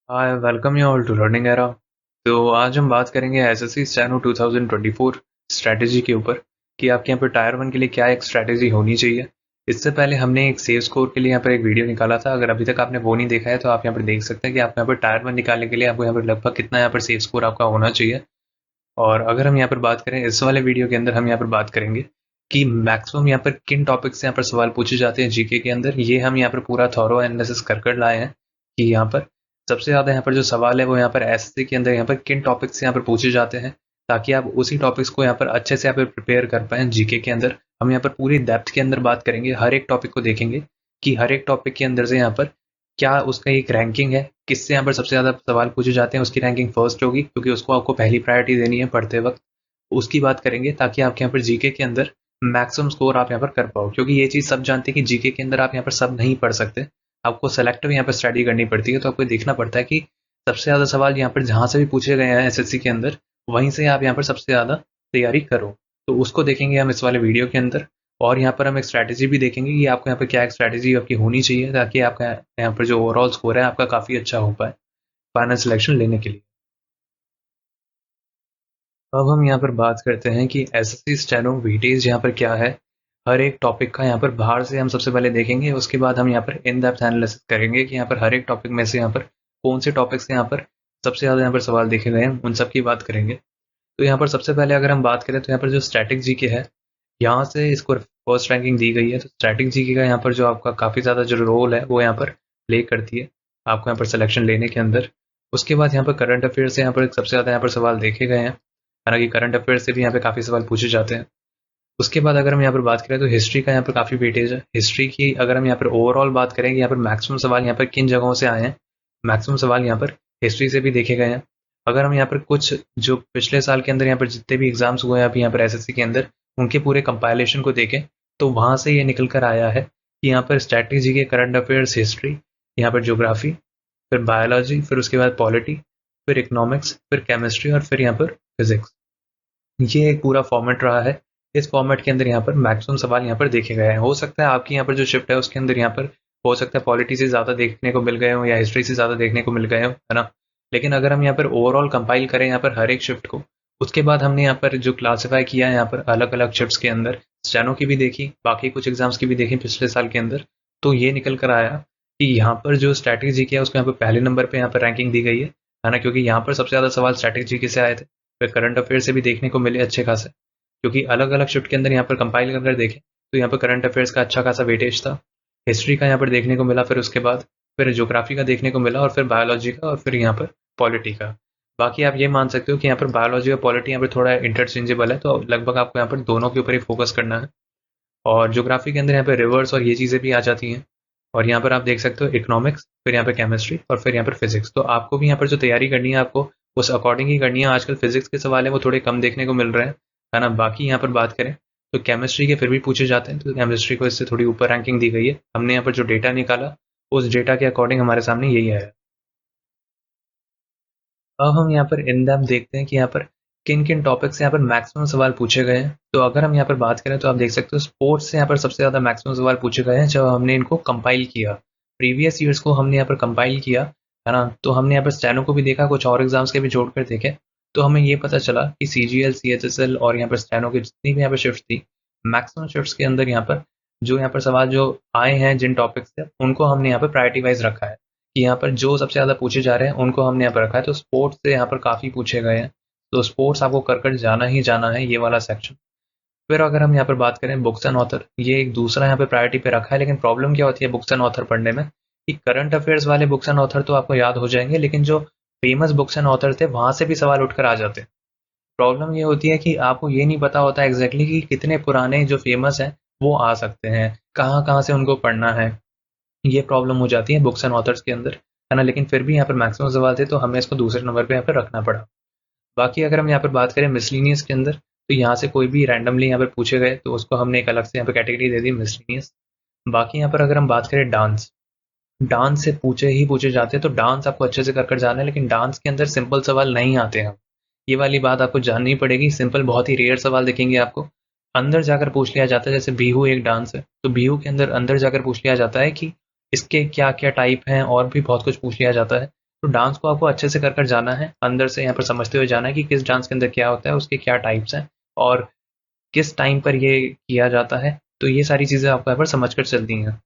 Hi welcome you all to learning era. तो आज हम बात करेंगे एसएससी स्टेनो 2024 स्ट्रैटेजी के ऊपर कि आपके यहाँ पर टायर वन के लिए क्या एक स्ट्रैटेजी होनी चाहिए। इससे पहले हमने एक सेव स्कोर के लिए यहाँ पर एक वीडियो निकाला था। अगर अभी तक आपने वो नहीं देखा है तो आप यहाँ पर देख सकते हैं कि आप यहाँ पर टायर वन निकालने के लिए आपको यहाँ पर लगभग कितना यहाँ पर सेव स्कोर आपका होना चाहिए। और अगर हम यहाँ पर बात करें इस वाले वीडियो के अंदर हम यहाँ पर बात करेंगे कि मैक्सिमम यहाँ पर किन टॉपिक से यहाँ पर सवाल पूछे जाते हैं जीके के अंदर। ये हम यहाँ पर पूरा थॉरो एनालिसिस कर लाए हैं कि यहाँ पर सबसे ज़्यादा यहाँ पर जो सवाल है वो यहाँ पर एसएससी के अंदर यहाँ पर किन टॉपिक्स यहाँ पर पूछे जाते हैं, ताकि आप उसी टॉपिक्स को यहाँ पर अच्छे से यहाँ पर प्रिपेयर कर पाएँ जीके के अंदर। हम यहाँ पर पूरी डेप्थ के अंदर बात करेंगे, हर एक टॉपिक को देखेंगे कि हर एक टॉपिक के अंदर से यहाँ पर क्या उसका एक रैंकिंग है, किससे यहाँ पर सबसे ज़्यादा सवाल पूछे जाते हैं, उसकी रैंकिंग फर्स्ट होगी क्योंकि उसको आपको पहली प्रायोरिटी देनी है पढ़ते वक्त। उसकी बात करेंगे ताकि आपके यहाँ पर जीके के अंदर मैक्सिमम स्कोर आप यहाँ पर कर पाओ, क्योंकि ये चीज़ सब जानते हैं कि जीके के अंदर आप यहाँ पर सब नहीं पढ़ सकते। आपको सेलेक्टिव यहाँ पर स्टडी करनी पड़ती है, तो आपको देखना पड़ता है कि सबसे ज़्यादा सवाल यहाँ पर जहाँ से भी पूछे गए हैं एसएससी के अंदर, वहीं से आप यहाँ पर सबसे ज़्यादा तैयारी करो। तो उसको देखेंगे हम इस वाले वीडियो के अंदर। और यहाँ पर हम एक स्ट्रैटेजी भी देखेंगे कि आपको यहाँ पर क्या एक स्ट्रैटेजी आपकी होनी चाहिए ताकि आपका यहाँ पर जो ओवरऑल स्कोर है आपका काफ़ी अच्छा हो पाए फाइनल सिलेक्शन लेने के लिए। अब हम यहाँ पर बात करते हैं कि एसएससी स्टेनो वेटेज यहाँ पर क्या है। हर एक टॉपिक का यहाँ पर बाहर से हम सबसे पहले देखेंगे, उसके बाद हम यहाँ पर इन डेप्थ एनालिसिस करेंगे कि यहाँ पर हर एक टॉपिक में से यहाँ पर कौन से टॉपिक से यहाँ पर सबसे ज़्यादा यहाँ पर सवाल देखे गए हैं, उन सब की बात करेंगे। तो यहाँ पर सबसे पहले अगर हम बात करें तो यहाँ पर जो स्टैटिक जीके है, यहाँ से इसको फर्स्ट रैंकिंग दी गई है। तो स्टैटिक जीके का यहाँ पर जो आपका काफ़ी ज़्यादा जो रोल है वो यहाँ पर प्ले करती है आपको यहाँ पर सिलेक्शन लेने के अंदर। उसके बाद यहाँ पर करंट अफेयर से यहाँ पर सबसे ज़्यादा यहाँ पर सवाल देखे गए हैं, हालांकि करंट अफेयर से भी यहाँ पे काफ़ी सवाल पूछे जाते हैं। उसके बाद अगर हम यहाँ पर बात करें तो हिस्ट्री का यहाँ पर काफ़ी वेटेज है। हिस्ट्री की अगर हम यहाँ पर ओवरऑल बात करें कि यहाँ पर मैक्सिमम सवाल यहाँ पर किन जगहों से आए हैं, मैक्सिमम सवाल यहाँ पर हिस्ट्री से भी देखे गए हैं। अगर हम यहाँ पर कुछ जो पिछले साल के अंदर यहाँ पर जितने भी एग्जाम्स हुए हैं अभी यहाँ पर एसएससी के अंदर, उनके पूरे कंपाइलेशन को देखें तो वहाँ से ये निकल कर आया है कि यहाँ पर स्ट्रैटेजी के करंट अफेयर्स, हिस्ट्री, यहाँ पर ज्योग्राफी, फिर बायोलॉजी, फिर उसके बाद पॉलिटी, फिर इकोनॉमिक्स, फिर केमिस्ट्री और फिर यहाँ पर फिजिक्स, ये एक पूरा फॉर्मेट रहा है। इस फॉर्मेट के अंदर यहाँ पर मैक्सिमम सवाल यहाँ पर देखे गए हैं। हो सकता है आपकी यहाँ पर जो शिफ्ट है उसके अंदर यहाँ पर हो सकता है पॉलिटी से ज़्यादा देखने को मिल गए हो या हिस्ट्री से ज़्यादा देखने को मिल गए हो, है ना। लेकिन अगर हम यहाँ पर ओवरऑल कंपाइल करें यहाँ पर हर एक शिफ्ट को, उसके बाद हमने यहाँ पर जो क्लासीफाई किया है यहाँ पर अलग अलग शिफ्ट्स के अंदर, स्टेनो की भी देखी, बाकी कुछ एग्जाम्स की भी देखी पिछले साल के अंदर, तो ये निकल कर आया कि यहाँ पर जो स्ट्रैटेजी किया उसको यहाँ पर पहले नंबर पर यहाँ पर रैंकिंग दी गई है ना, क्योंकि यहाँ पर सबसे ज़्यादा सवाल स्ट्रैटेजी के से आए थे। फिर करंट अफेयर से भी देखने को मिले अच्छे खासे, क्योंकि अलग अलग शिफ्ट के अंदर यहाँ पर कंपाइल कर देखें तो यहाँ पर करंट अफेयर्स का अच्छा खासा वेटेज था। हिस्ट्री का यहाँ पर देखने को मिला, फिर उसके बाद फिर ज्योग्राफी का देखने को मिला, और फिर बायोलॉजी का, और फिर यहाँ पर पॉलिटी का। बाकी आप ये मान सकते हो कि यहाँ पर बायोलॉजी और पॉलिटी यहाँ पर थोड़ा इंटरचेंजेबल है, तो लगभग आपको यहाँ पर दोनों के ऊपर ही फोकस करना है। और ज्योग्राफी के अंदर यहाँ पर रिवर्स और ये चीज़ें भी आ जाती हैं। और यहाँ पर आप देख सकते हो इकोनॉमिक्स, फिर यहाँ पर केमिस्ट्री, और फिर यहाँ पर फिजिक्स। तो आपको भी यहाँ पर जो तैयारी करनी है आपको उस अकॉर्डिंग ही करनी है। आजकल फिजिक्स के सवाल है वो थोड़े कम देखने को मिल रहे हैं, है ना। बाकी यहाँ पर बात करें तो केमिस्ट्री के फिर भी पूछे जाते हैं, तो केमिस्ट्री को इससे थोड़ी ऊपर रैंकिंग दी गई है। हमने यहाँ पर जो डेटा निकाला उस डेटा के अकॉर्डिंग हमारे सामने यही आया। अब हम यहाँ पर इन डेप्थ देखते हैं कि यहाँ पर किन किन टॉपिक से यहाँ पर मैक्सिमम सवाल पूछे गए हैं। तो अगर हम यहाँ पर बात करें तो आप देख सकते हो स्पोर्ट्स से यहाँ पर सबसे ज़्यादा मैक्सिमम सवाल पूछे गए हैं जब हमने इनको कंपाइल किया। प्रीवियस ईयर्स को हमने यहाँ पर कंपाइल किया, है ना। तो हमने यहाँ पर स्टेनो को भी देखा, कुछ और एग्जाम्स के भी जोड़कर देखे, तो हमें ये पता चला कि सीजीएल, सीएचएसएल और यहाँ पर स्टेनो की जितनी भी यहाँ पर शिफ्ट थी, मैक्सिमम शिफ्ट्स के अंदर यहाँ पर जो यहाँ पर सवाल जो आए हैं जिन टॉपिक्स से, उनको हमने यहाँ पर प्रायोरिटी वाइज रखा है कि यहाँ पर जो सबसे ज़्यादा पूछे जा रहे हैं उनको हमने यहाँ पर रखा है। तो स्पोर्ट्स से यहाँ पर काफ़ी पूछे गए हैं, तो स्पोर्ट्स आपको कर जाना ही जाना है, ये वाला सेक्शन। फिर अगर हम यहाँ पर बात करें बुक्स एंड ऑथर, ये एक दूसरा यहाँ पे प्रायोरिटी पे रखा है। लेकिन प्रॉब्लम क्या होती है बुक्स एंड ऑथर पढ़ने में कि करंट अफेयर्स वाले बुक्स एंड ऑथर तो आपको याद हो जाएंगे, लेकिन जो फेमस बुक्स एंड ऑथर थे वहाँ से भी सवाल उठकर आ जाते हैं। प्रॉब्लम ये होती है कि आपको ये नहीं पता होता एग्जैक्टली कि कितने पुराने जो फेमस हैं वो आ सकते हैं, कहाँ कहाँ से उनको पढ़ना है। ये प्रॉब्लम हो जाती है बुक्स एंड ऑथर्स के अंदर, है ना। लेकिन फिर भी यहाँ पर मैक्सिमम सवाल थे तो हमें इसको दूसरे नंबर पे यहाँ पर रखना पड़ा। बाकी अगर हम यहाँ पर बात करें मिसलिनियस के अंदर, तो यहाँ से कोई भी रैंडमली यहाँ पर पूछे गए तो उसको हमने एक अलग से यहाँ पर कैटेगरी दे दी मिसलिनियस। बाकी यहाँ पर अगर हम बात करें डांस, डांस से पूछे ही पूछे जाते हैं, तो डांस आपको अच्छे से कर जाना है। लेकिन डांस के अंदर सिंपल सवाल नहीं आते हैं, ये वाली बात आपको जाननी पड़ेगी। सिंपल बहुत ही रेयर सवाल देखेंगे आपको, अंदर जाकर पूछ लिया जाता है। जैसे बिहू एक डांस है, तो बिहू के अंदर अंदर जाकर पूछ लिया जाता है कि इसके क्या क्या टाइप हैं, और भी बहुत कुछ पूछ लिया जाता है। तो डांस को आपको अच्छे से कर कर जाना है, अंदर से यहाँ पर समझते हुए जाना है कि किस डांस के अंदर क्या होता है, उसके क्या टाइप्स हैं और किस टाइम पर ये किया जाता है। तो ये सारी चीज़ें आपको यहाँ पर समझ कर चलती हैं।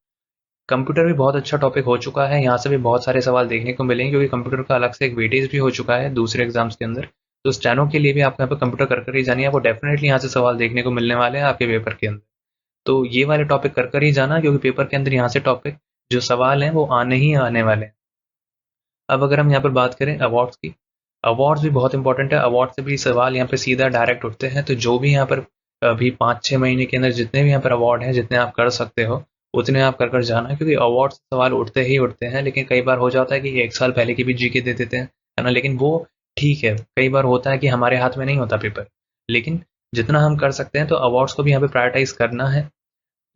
कंप्यूटर भी बहुत अच्छा टॉपिक हो चुका है, यहाँ से भी बहुत सारे सवाल देखने को मिलेंगे क्योंकि कंप्यूटर का अलग से एक वेटेज भी हो चुका है दूसरे एग्जाम्स के अंदर। तो स्टेनो के लिए भी आपको यहाँ पर कंप्यूटर कर कर ही जानी है, आपको डेफिनेटली यहाँ से सवाल देखने को मिलने वाले हैं आपके पेपर के अंदर। तो ये वाले टॉपिक कर कर ही जाना क्योंकि पेपर के अंदर यहाँ से टॉपिक जो सवाल हैं वो आने ही आने वाले हैं। अब अगर हम यहाँ पर बात करें अवार्ड्स की, अवार्ड्स भी बहुत इंपॉर्टेंट है। अवार्ड से भी सवाल यहाँ पे सीधा डायरेक्ट उठते हैं। तो जो भी यहाँ पर अभी 5-6 महीने के अंदर जितने भी यहाँ पर अवार्ड हैं, जितने आप कर सकते हो उतने आप कर कर जाना, क्योंकि अवार्ड से सवाल उठते ही उठते हैं। लेकिन कई बार हो जाता है कि 1 साल पहले की भी जीके दे देते हैं, है ना। लेकिन वो ठीक है, कई बार होता है कि हमारे हाथ में नहीं होता पेपर, लेकिन जितना हम कर सकते हैं तो अवार्ड्स को भी यहाँ पे प्रायोरिटाइज करना है।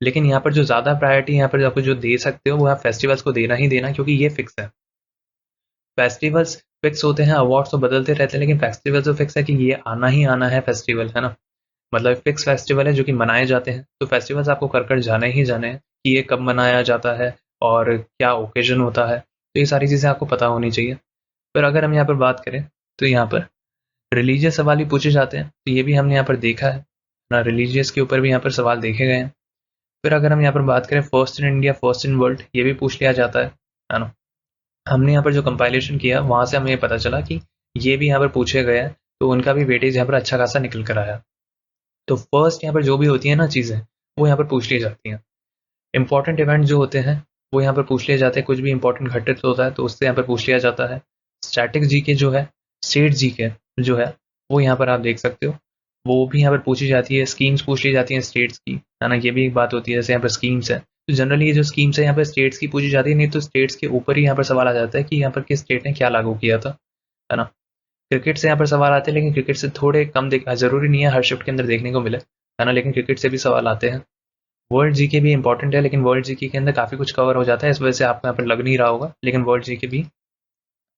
लेकिन यहाँ पर जो ज़्यादा प्रायोरिटी यहाँ पर आपको जो दे सकते हो वो आप फेस्टिवल्स को देना ही देना, क्योंकि ये फिक्स है। फेस्टिवल्स फिक्स होते हैं, अवार्ड्स तो बदलते रहते हैं, लेकिन फेस्टिवल तो फिक्स है कि ये आना ही आना है फेस्टिवल, है ना। मतलब फिक्स फेस्टिवल है जो कि मनाए जाते हैं। तो फेस्टिवल्स आपको कर कर जाने ही जाने हैं कि ये कब मनाया जाता है और क्या ओकेजन होता है। तो ये सारी चीज़ें आपको पता होनी चाहिए। फिर अगर हम यहाँ पर बात करें तो यहाँ पर रिलीजियस सवाल भी पूछे जाते हैं, तो ये भी हमने यहाँ पर देखा है ना, रिलीजियस के ऊपर भी यहाँ पर सवाल देखे गए हैं। फिर अगर हम यहाँ पर बात करें first in India first in world, ये भी पूछ लिया जाता है ना। हमने यहाँ पर जो कंपाइलेशन किया वहाँ से हमें ये पता चला कि ये भी यहाँ पर पूछे गए हैं, तो उनका भी वेटेज यहाँ पर अच्छा खासा निकल कर आया। तो फर्स्ट यहाँ पर जो भी होती है ना चीज़ें, वो यहाँ पर पूछ ली जाती हैं। इंपॉर्टेंट इवेंट जो होते हैं वो यहाँ पर पूछ लिए जाते हैं, कुछ भी इंपॉर्टेंट घटित होता है तो उससे यहाँ पर पूछ लिया जाता है। स्टैटिक जीके जो है, स्टेट जीके जो है, वो यहाँ पर आप देख सकते हो, वो भी यहाँ पर पूछी जाती है। स्कीम्स पूछ ली जाती हैं स्टेट्स की, है ना, ये भी एक बात होती है। जैसे यहाँ पर स्कीम्स है, तो जनरली ये जो स्कीम्स है यहाँ पर स्टेट्स की पूछी जाती है, नहीं तो स्टेट्स के ऊपर ही यहाँ पर सवाल आ जाता है कि यहाँ पर किस स्टेट ने क्या लागू किया था, है ना। क्रिकेट से यहाँ पर सवाल आते हैं, लेकिन क्रिकेट से थोड़े कम जरूरी नहीं है हर शिफ्ट के अंदर देखने को मिले, है ना, लेकिन क्रिकेट से भी सवाल आते हैं। वर्ल्ड जीके भी इंपॉर्टेंट है, लेकिन वर्ल्ड जीके के अंदर काफ़ी कुछ कवर हो जाता है, इस वजह से आपको यहाँ पर लग नहीं रहा होगा, लेकिन वर्ल्ड जीके भी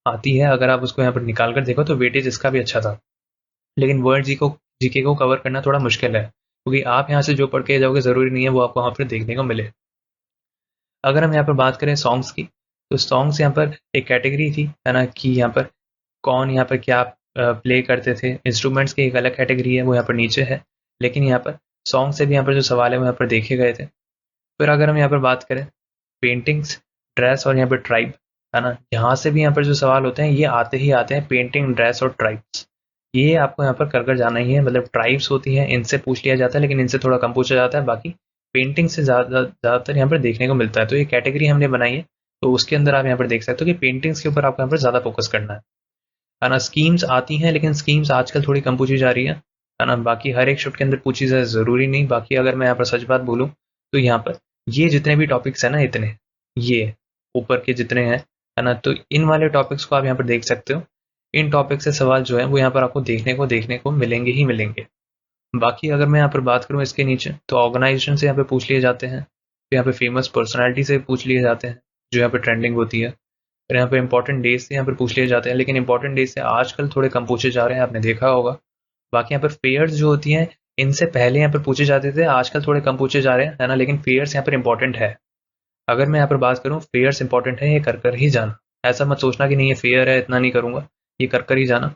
आती है। अगर आप उसको यहाँ पर निकाल कर देखो तो वेटेज इसका भी अच्छा था। लेकिन वर्ल्ड जीके को कवर करना थोड़ा मुश्किल है, क्योंकि आप यहाँ से जो पढ़ के जाओगे ज़रूरी नहीं है वो आपको वहाँ पर देखने को मिले। अगर हम यहाँ पर बात करें सॉन्ग्स की, तो सॉन्ग्स यहाँ पर एक कैटेगरी थी, है ना, कि यहाँ पर कौन यहाँ पर क्या प्ले करते थे। इंस्ट्रूमेंट्स की एक अलग कैटेगरी है, वो यहाँ पर नीचे है, लेकिन यहाँ पर सॉन्ग से भी यहाँ पर जो सवाल है वो यहाँ पर देखे गए थे। फिर अगर हम यहाँ पर बात करें पेंटिंग्स, ड्रेस और यहाँ पर ट्राइब, है ना, यहाँ से भी यहाँ पर जो सवाल होते हैं ये आते ही आते हैं, पेंटिंग, ड्रेस और ट्राइब्स। ये आपको यहाँ पर कर कर जाना ही है। मतलब ट्राइब्स होती हैं, इनसे पूछ लिया जाता है, लेकिन इनसे थोड़ा कम पूछा जाता है। बाकी पेंटिंग से ज़्यादातर यहाँ पर देखने को मिलता है। तो ये कैटेगरी हमने बनाई है, तो उसके अंदर आप यहाँ पर देख सकते हो कि पेंटिंग्स के ऊपर आपको यहाँ पर ज़्यादा फोकस करना है ना। स्कीम्स आती हैं, लेकिन स्कीम्स आजकल थोड़ी कम पूछी जा रही है ना। बाकी हर एक शिफ्ट के अंदर पूछी जाए ज़रूरी नहीं। बाकी अगर मैं यहाँ पर सच बात बोलूँ तो यहाँ पर ये जितने भी टॉपिक्स हैं ना, इतने ये ऊपर के जितने हैं, है ना, तो इन वाले टॉपिक्स को आप यहाँ पर देख सकते हो। इन टॉपिक से सवाल जो है वो यहाँ पर आपको देखने को मिलेंगे ही मिलेंगे। बाकी अगर मैं यहाँ पर बात करूँ इसके नीचे, तो ऑर्गेनाइजेशन से यहाँ पे पूछ लिए जाते हैं। तो यहाँ पे फेमस पर्सनैलिटी से पूछ लिए जाते हैं जो यहाँ पे ट्रेंडिंग होती है। फिर यहाँ पे इंपॉर्टेंट डेज से यहाँ पर पूछ लिए जाते हैं, लेकिन इंपॉर्टेंट डेज से आजकल थोड़े कम पूछे जा रहे हैं, आपने देखा होगा। बाकी यहाँ पर फेयर्स जो होती हैं, इनसे पहले यहाँ पर पूछे जाते थे, आजकल थोड़े कम पूछे जा रहे हैं, है ना। लेकिन फेयर्स यहाँ पर इंपॉर्टेंट है। अगर मैं यहाँ पर बात करूँ, फेयर्स इंपॉर्टेंट है, ये कर कर ही जाना। ऐसा मत सोचना कि नहीं ये फेयर है इतना नहीं करूँगा, ये कर कर ही जाना,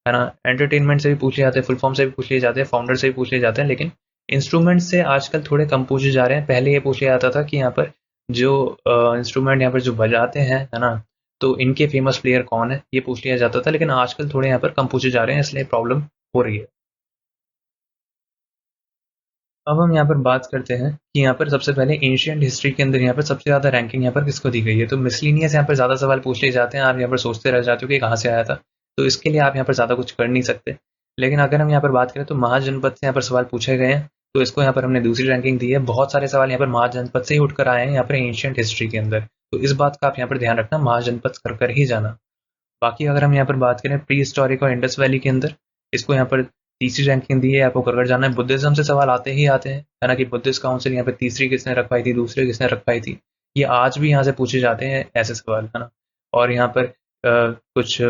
है ना। एंटरटेनमेंट से भी पूछ लिए जाते हैं, फुल फॉर्म से भी पूछ लिए जाते हैं, फाउंडर से भी पूछ लिए जाते हैं, लेकिन इंस्ट्रूमेंट से आजकल थोड़े कम पूछे जा रहे हैं। पहले ये पूछ लिया जाता था कि यहाँ पर जो इंस्ट्रूमेंट यहाँ पर जो बजाते हैं, है ना, तो इनके फेमस प्लेयर कौन है, ये पूछ लिया जाता था। लेकिन आजकल थोड़े यहाँ पर कम पूछे जा रहे हैं, इसलिए प्रॉब्लम हो रही है। अब हम यहाँ पर बात करते हैं कि यहाँ पर सबसे पहले एंशिएंट हिस्ट्री के अंदर यहाँ पर सबसे ज़्यादा रैंकिंग यहाँ पर किसको दी गई है। तो मिसलिनियस यहाँ पर ज़्यादा सवाल पूछ लिए जाते हैं, आप यहाँ पर सोचते रह जाते हो कि कहाँ से आया था, तो इसके लिए आप यहाँ पर ज़्यादा कुछ कर नहीं सकते। लेकिन अगर हम यहाँ पर बात करें तो महाजनपद से यहाँ पर सवाल पूछे गए हैं, तो इसको यहाँ पर हमने दूसरी रैंकिंग दी है। बहुत सारे सवाल यहाँ पर महाजनपद से ही उठकर आए हैं यहाँ पर एंशिएंट हिस्ट्री के अंदर, तो इस बात का आप यहाँ पर ध्यान रखना, महाजनपद कर कर ही जाना। बाकी अगर हम यहाँ पर बात करें प्री हिस्टोरिक और इंडस वैली के अंदर, इसको यहाँ पर तीसरी रैंकिंग दी है, आपको कर जाना है। बुद्धिज्म से सवाल आते ही आते हैं, है ना, कि बुद्धिस्ट काउंसिल यहाँ पे तीसरी किसने रख पाई थी, दूसरी किसने रख पाई थी। ये आज भी यहाँ से पूछे जाते हैं ऐसे सवाल, है ना। और यहाँ पर कुछ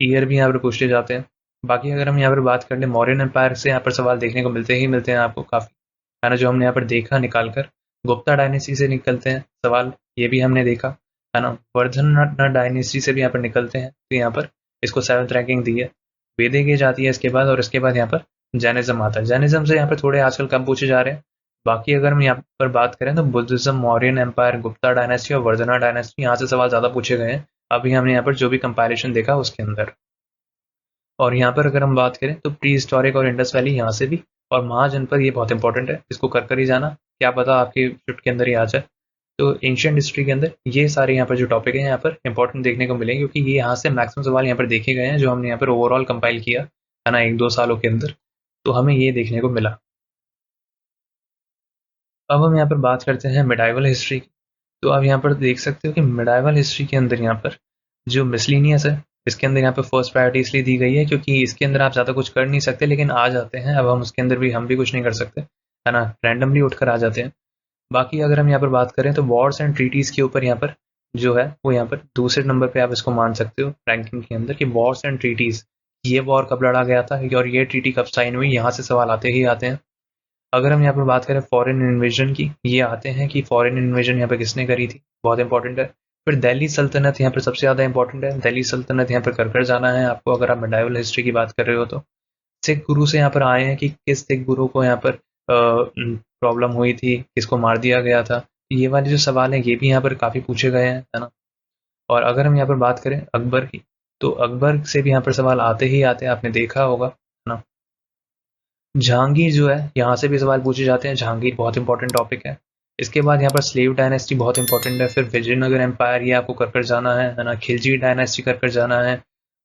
ईयर भी यहाँ पर पूछ लिए जाते हैं। बाकी अगर हम यहाँ पर बात कर लें, मौर्यन एम्पायर से यहाँ पर सवाल देखने को मिलते ही मिलते हैं आपको काफ़ी, है ना, जो हमने यहाँ पर देखा निकाल कर। गुप्ता डायनेस्टी से निकलते हैं सवाल, ये भी हमने देखा। है ना। वर्धन डायनेस्टी से भी यहाँ पर निकलते हैं, तो यहाँ पर इसको 7th रैंकिंग दी है। वेदिक एज आती है इसके बाद, और इसके बाद यहाँ पर जैनिज्म आता है। जैनिज्म से यहाँ पर थोड़े आजकल कम पूछे जा रहे हैं। बाकी अगर हम यहाँ पर बात करें तो बुद्धिज्म, मौर्यन एम्पायर, गुप्ता डायनेस्टी और वर्धना डायनेस्टी, यहाँ से सवाल ज़्यादा पूछे गए हैं अभी हमने यहाँ पर जो भी कंपैरिजन देखा उसके अंदर। और यहाँ पर अगर हम बात करें तो प्री हिस्टोरिक और इंडस वैली यहाँ से भी, और महाजनपद ये बहुत इंपॉर्टेंट है, इसको कर ही जाना, क्या पता आपके शिफ्ट के अंदर ही आ जाए। तो एंशियंट हिस्ट्री के अंदर ये सारे यहाँ पर जो टॉपिक हैं यहाँ पर इंपॉर्टेंट देखने को मिलेंगे, क्योंकि ये यहाँ से मैक्सिमम सवाल यहाँ पर देखे गए हैं जो हमने यहाँ पर ओवरऑल कंपाइल किया है ना 1-2 सालों के अंदर, तो हमें ये देखने को मिला। अब हम यहाँ पर बात करते हैं मिडाइवल हिस्ट्री की। तो आप यहाँ पर देख सकते हो कि मिडाइवल हिस्ट्री के अंदर यहाँ पर जो मिसलिनियस है, इसके अंदर यहाँ पे फर्स्ट प्रायोरिटी इसलिए दी गई है क्योंकि इसके अंदर आप ज़्यादा कुछ कर नहीं सकते, लेकिन आ जाते हैं। अब हम उसके अंदर भी हम भी कुछ नहीं कर सकते, है ना, रैंडमली उठकर आ जाते हैं। बाकी अगर हम यहाँ पर बात करें तो वॉर्स एंड ट्रीटीज़ के ऊपर यहाँ पर जो है वो यहाँ पर दूसरे नंबर पे आप इसको मान सकते हो रैंकिंग के अंदर, कि वॉर्स एंड ट्रीटीज़, ये वॉर कब लड़ा गया था और ये ट्रीटी कब साइन हुई, यहाँ से सवाल आते ही आते हैं। अगर हम यहाँ पर बात करें फॉरेन इन्वेजन की, ये आते हैं कि फॉरेन इन्वेजन यहाँ पर किसने करी थी, बहुत इंपॉर्टेंट है। फिर दिल्ली सल्तनत यहाँ पर सबसे ज़्यादा इंपॉर्टेंट है, दिल्ली सल्तनत यहाँ पर कर जाना है आपको अगर आप मिडाइवल हिस्ट्री की बात कर रहे हो तो। सिख गुरु से यहाँ पर आए हैं कि किस सिख गुरु को यहाँ पर प्रॉब्लम हुई थी, किसको मार दिया गया था, ये वाले जो सवाल हैं ये भी यहाँ पर काफ़ी पूछे गए हैं, है ना। और अगर हम यहाँ पर बात करें अकबर की, तो अकबर से भी यहाँ पर सवाल आते ही आते हैं, आपने देखा होगा, है ना। जहांगीर जो है यहाँ से भी सवाल पूछे जाते हैं, जहांगीर बहुत इंपॉर्टेंट टॉपिक है। इसके बाद यहाँ पर स्लेव डायनेस्टी बहुत इंपॉर्टेंट है। फिर विजयनगर एम्पायर, ये आपको कर जाना है ना। खिलजी डायनेस्टी कर जाना है।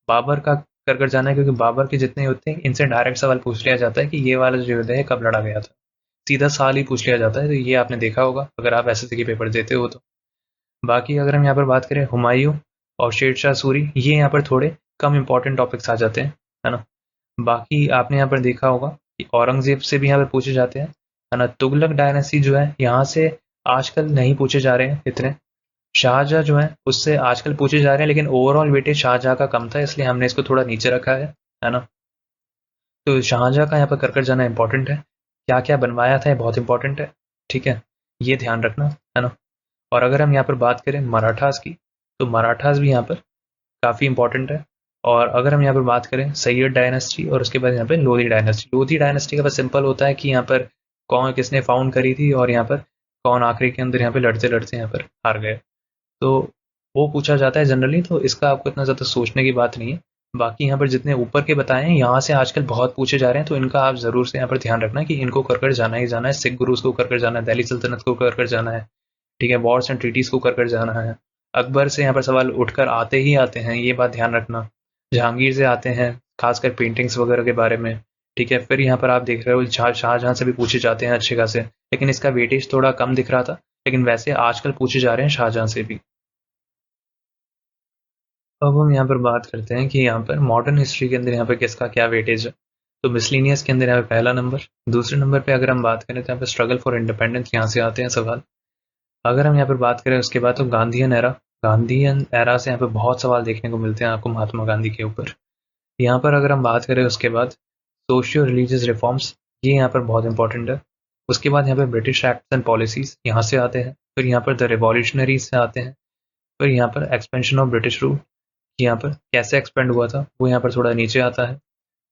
बाबर का कर जाना है, क्योंकि बाबर के जितने युद्ध थे इनसे डायरेक्ट सवाल पूछ लिया जाता है कि ये वाला जो युद्ध है कब लड़ा गया था, सीधा साल ही पूछ लिया जाता है। तो ये आपने देखा होगा अगर आप एसएससी के पेपर देते हो तो। बाकी अगर हम यहाँ पर बात करें हुमायूं और शेरशाह सूरी, ये यहाँ पर थोड़े कम इंपॉर्टेंट टॉपिक्स आ जाते हैं, है ना। बाकी आपने यहाँ पर देखा होगा कि औरंगजेब से भी यहाँ पर पूछे जाते हैं, है ना। तुगलक डायनेस्टी जो है यहाँ से आजकल नहीं पूछे जा रहे हैं इतने। शाहजहाँ जो है उससे आजकल पूछे जा रहे हैं, लेकिन ओवरऑल वेटेज शाहजहाँ का कम था, इसलिए हमने इसको थोड़ा नीचे रखा है ना। तो शाहजहाँ का यहाँ पर कर जाना इंपॉर्टेंट है, क्या क्या बनवाया था ये बहुत इंपॉर्टेंट है, ठीक है, ये ध्यान रखना, है ना। और अगर हम यहाँ पर बात करें मराठास की, तो मराठास भी यहाँ पर काफ़ी इंपॉर्टेंट है। और अगर हम यहाँ पर बात करें सैयद डायनेस्टी और उसके बाद यहाँ पे लोधी डायनेस्टी, लोधी डायनेस्टी का बस सिंपल होता है कि यहाँ पर कौन किसने फाउंड करी थी और यहाँ पर कौन आखिरी के अंदर यहाँ पे लड़ते लड़ते यहाँ पर हार गए, तो वो पूछा जाता है जनरली, तो इसका आपको इतना ज़्यादा सोचने की बात नहीं है। बाकी यहाँ पर जितने ऊपर के बताए हैं यहाँ से आजकल बहुत पूछे जा रहे हैं, तो इनका आप ज़रूर से यहाँ पर ध्यान रखना कि इनको कर जाना ही जाना है। सिख गुरुज को कर जाना है, दिल्ली सल्तनत को कर जाना है, ठीक है, वॉर्स एंड ट्रीटीज़ को कर जाना है। अकबर से यहाँ पर सवाल उठकर आते ही आते हैं, ये बात ध्यान रखना। जहांगीर से आते हैं, खासकर पेंटिंग्स वगैरह के बारे में, ठीक है। फिर यहाँ पर आप देख रहे हो शाहजहाँ से भी पूछे जाते हैं अच्छे खासे, लेकिन इसका वेटेज थोड़ा कम दिख रहा था, लेकिन वैसे आजकल पूछे जा रहे हैं शाहजहाँ से भी। अब हम यहाँ पर बात करते हैं कि यहाँ पर मॉडर्न हिस्ट्री के अंदर यहाँ पर किसका क्या वेटेज है। तो मिसलिनियस के अंदर यहाँ पर पहला नंबर। दूसरे नंबर पे अगर हम बात करें तो यहाँ पर स्ट्रगल फॉर इंडिपेंडेंस, यहाँ से आते हैं सवाल। अगर हम यहाँ पर बात करें उसके बाद तो गांधीयन एरा, गांधीयन एरा से यहाँ पर बहुत सवाल देखने को मिलते हैं आपको महात्मा गांधी के ऊपर। यहाँ पर अगर हम बात करें उसके बाद सोशियो रिलीजियस रिफॉर्म्स, ये यहाँ पर बहुत इंपॉर्टेंट है। उसके बाद यहाँ पर ब्रिटिश एक्ट्स एंड पॉलिसीज यहाँ से आते हैं। फिर यहाँ पर द रिवॉल्यूशनरीज से आते हैं। फिर यहाँ पर एक्सपेंशन ऑफ ब्रिटिश रूल, यहाँ पर कैसे एक्सपेंड हुआ था वो यहाँ पर थोड़ा नीचे आता है।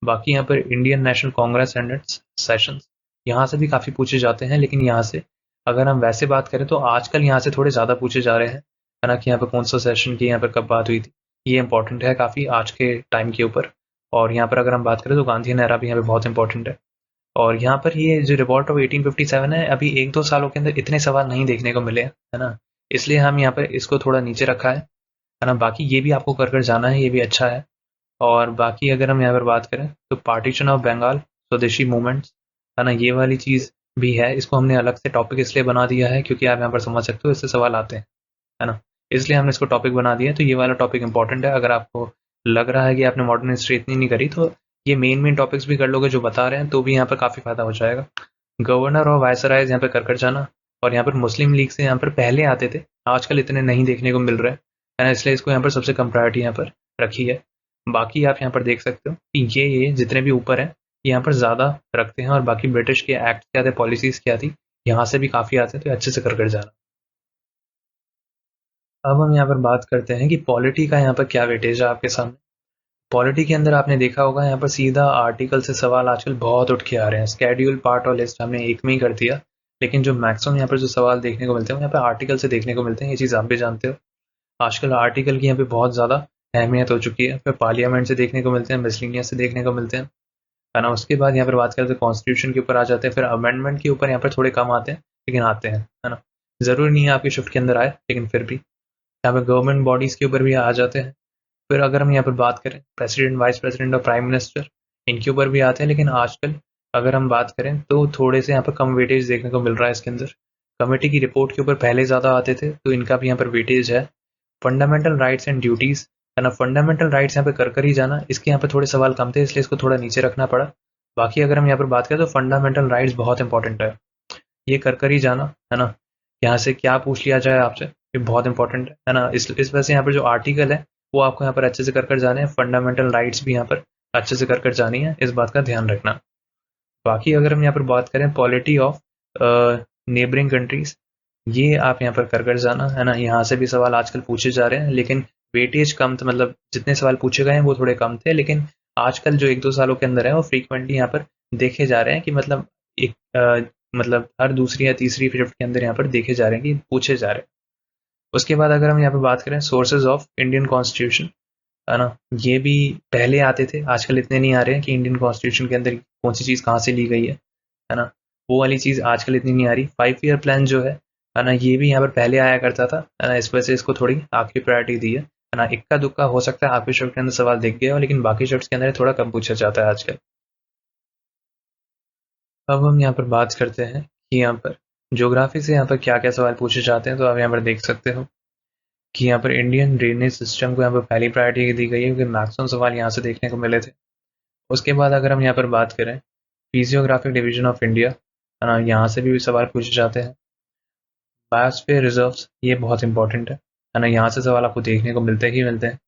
बाकी यहाँ पर Indian national Congress and it's sessions, यहाँ से भी काफ़ी पूछे जाते हैं, लेकिन यहाँ से अगर हम वैसे बात करें तो आजकल यहाँ से थोड़े ज़्यादा पूछे जा रहे हैं, है ना, कि यहाँ पर कौन सा सेशन की यहाँ पर कब बात हुई थी, ये इंपॉर्टेंट है काफ़ी आज के टाइम के ऊपर। और यहाँ पर अगर हम बात करें तो गांधी एरा भी यहाँ पर बहुत इंपॉर्टेंट है। और यहाँ पर ये जो रिवॉल्ट ऑफ 1857 है, अभी 1-2 सालों के अंदर इतने सवाल नहीं देखने को मिले, है ना, इसलिए हम यहाँ पर इसको थोड़ा नीचे रखा है ना। बाकी ये भी आपको कर जाना है, ये भी अच्छा है। और बाकी अगर हम यहाँ पर बात करें तो पार्टीशन ऑफ बंगाल, स्वदेशी मूवमेंट्स, है ना, ये वाली चीज़ भी है। इसको हमने अलग से टॉपिक इसलिए बना दिया है क्योंकि आप यहाँ पर समझ सकते हो इससे सवाल आते हैं, है ना, इसलिए हमने इसको टॉपिक बना दिया है। तो ये वाला टॉपिक इंपॉर्टेंट है। अगर आपको लग रहा है कि आपने मॉडर्न हिस्ट्री इतनी नहीं करी, तो ये मेन टॉपिक्स भी कर लोगे जो बता रहे हैं, तो भी यहाँ पर काफ़ी फायदा हो जाएगा। गवर्नर और वायसरायज यहाँ पर कर जाना। और यहाँ पर मुस्लिम लीग से यहाँ पर पहले आते थे, आजकल इतने नहीं देखने को मिल रहे हैं, है ना, इसलिए इसको यहाँ पर सबसे कम प्रायोरिटी यहाँ पर रखी है। बाकी आप यहाँ पर देख सकते हो कि ये जितने भी ऊपर हैं यहाँ पर ज़्यादा रखते हैं, और बाकी ब्रिटिश के एक्ट क्या थे, पॉलिसीज़ क्या थी, यहाँ से भी काफ़ी आते हैं, तो अच्छे से कर जाना। अब हम यहाँ पर बात करते हैं कि पॉलिटी का यहाँ पर क्या वेटेज है आपके सामने। पॉलिटी के अंदर आपने देखा होगा यहाँ पर सीधा आर्टिकल से सवाल आजकल बहुत उठ के आ रहे हैं। स्केड्यूल, पार्ट और लिस्ट हमने एक में ही कर दिया, लेकिन जो मैक्सिमम यहाँ पर जो सवाल देखने को मिलते हैं वो यहाँ पर आर्टिकल से देखने को मिलते हैं। ये चीज़ आप भी जानते हो। आजकल आर्टिकल की यहाँ पे बहुत ज़्यादा अहमियत हो चुकी है। फिर पार्लियामेंट से देखने को मिलते हैं, मिसलिनियस से देखने को मिलते हैं, है ना। उसके बाद यहाँ पर बात करते हैं कॉन्स्टिट्यूशन के ऊपर आ जाते हैं, फिर अमेंडमेंट के ऊपर यहाँ पर थोड़े कम आते हैं, लेकिन आते हैं, है ना। ज़रूरी नहीं है आपकी शिफ्ट के अंदर आए, लेकिन फिर भी यहाँ पे गवर्नमेंट बॉडीज़ के ऊपर भी आ जाते हैं। फिर अगर हम यहाँ पर बात करें प्रेसिडेंट, वाइस प्रेसिडेंट और प्राइम मिनिस्टर, इनके ऊपर भी आते हैं, लेकिन आजकल अगर हम बात करें तो थोड़े से यहाँ पर कम वेटेज देखने को मिल रहा है इसके अंदर। कमेटी की रिपोर्ट के ऊपर पहले ज़्यादा आते थे, तो इनका भी यहाँ पर वेटेज है। फंडामेंटल राइट्स एंड ड्यूटीज़, है ना। फंडामेंटल राइट्स यहाँ पे कर ही जाना, इसके यहाँ पे थोड़े सवाल कम थे, इसलिए इसको थोड़ा नीचे रखना पड़ा। बाकी अगर हम यहाँ पर बात करें तो फंडामेंटल राइट्स बहुत इंपॉर्टेंट है, ये कर ही जाना, है ना। यहाँ से क्या पूछ लिया जाए आपसे, ये बहुत इंपॉर्टेंट है ना। इस वजह से यहाँ पर जो आर्टिकल है वो आपको यहाँ पर अच्छे से कर जाने हैं। फंडामेंटल राइट्स भी यहाँ पर अच्छे से कर जानी है, इस बात का ध्यान रखना। बाकी अगर हम यहाँ पर बात करें पॉलिटी ऑफ नेबरिंग कंट्रीज, ये आप यहाँ पर कर जाना, है ना। यहाँ से भी सवाल आजकल पूछे जा रहे हैं, लेकिन वेटेज कम, तो मतलब जितने सवाल पूछे गए हैं वो थोड़े कम थे, लेकिन आजकल जो 1-2 सालों के अंदर है वो फ्रीक्वेंटली यहाँ पर देखे जा रहे हैं कि मतलब एक मतलब हर दूसरी या तीसरी शिफ्ट के अंदर यहाँ पर देखे जा रहे हैं कि पूछे जा रहे हैं। उसके बाद अगर हम यहाँ पर बात करें सोर्सेज ऑफ इंडियन कॉन्स्टिट्यूशन, है ना, ये भी पहले आते थे, आजकल इतने नहीं आ रहे हैं कि इंडियन कॉन्स्टिट्यूशन के अंदर कौन सी चीज़ कहाँ से ली गई है ना। वो वाली चीज़ आजकल इतनी नहीं आ रही। 5 ईयर प्लान जो है ना, ये भी यहाँ पर पहले आया करता था, है ना। इस वजह से इसको थोड़ी आखिरी प्रायोरिटी दी है ना। इक्का दुक्का हो सकता है आपके शिफ्ट के अंदर सवाल दिख गया हो, लेकिन बाकी शिफ्ट के अंदर थोड़ा कम पूछा जाता है आजकल। अब हम यहाँ पर बात करते हैं कि यहाँ पर ज्योग्राफी से यहाँ पर क्या क्या सवाल पूछे जाते हैं। तो आप यहाँ पर देख सकते हो कि यहाँ पर इंडियन ड्रेनेज सिस्टम को यहाँ पर पहली प्रायोरिटी दी गई है, क्योंकि मैक्सिमम सवाल यहाँ से देखने को मिले थे। उसके बाद अगर हम यहाँ पर बात करें फिजियोग्राफिक डिवीजन ऑफ इंडिया, है ना, यहाँ से भी सवाल पूछे जाते हैं। बायोस्फीयर रिजर्व्स, ये बहुत इंपॉर्टेंट है ना। यहाँ से सवाल आपको देखने को मिलते ही मिलते हैं।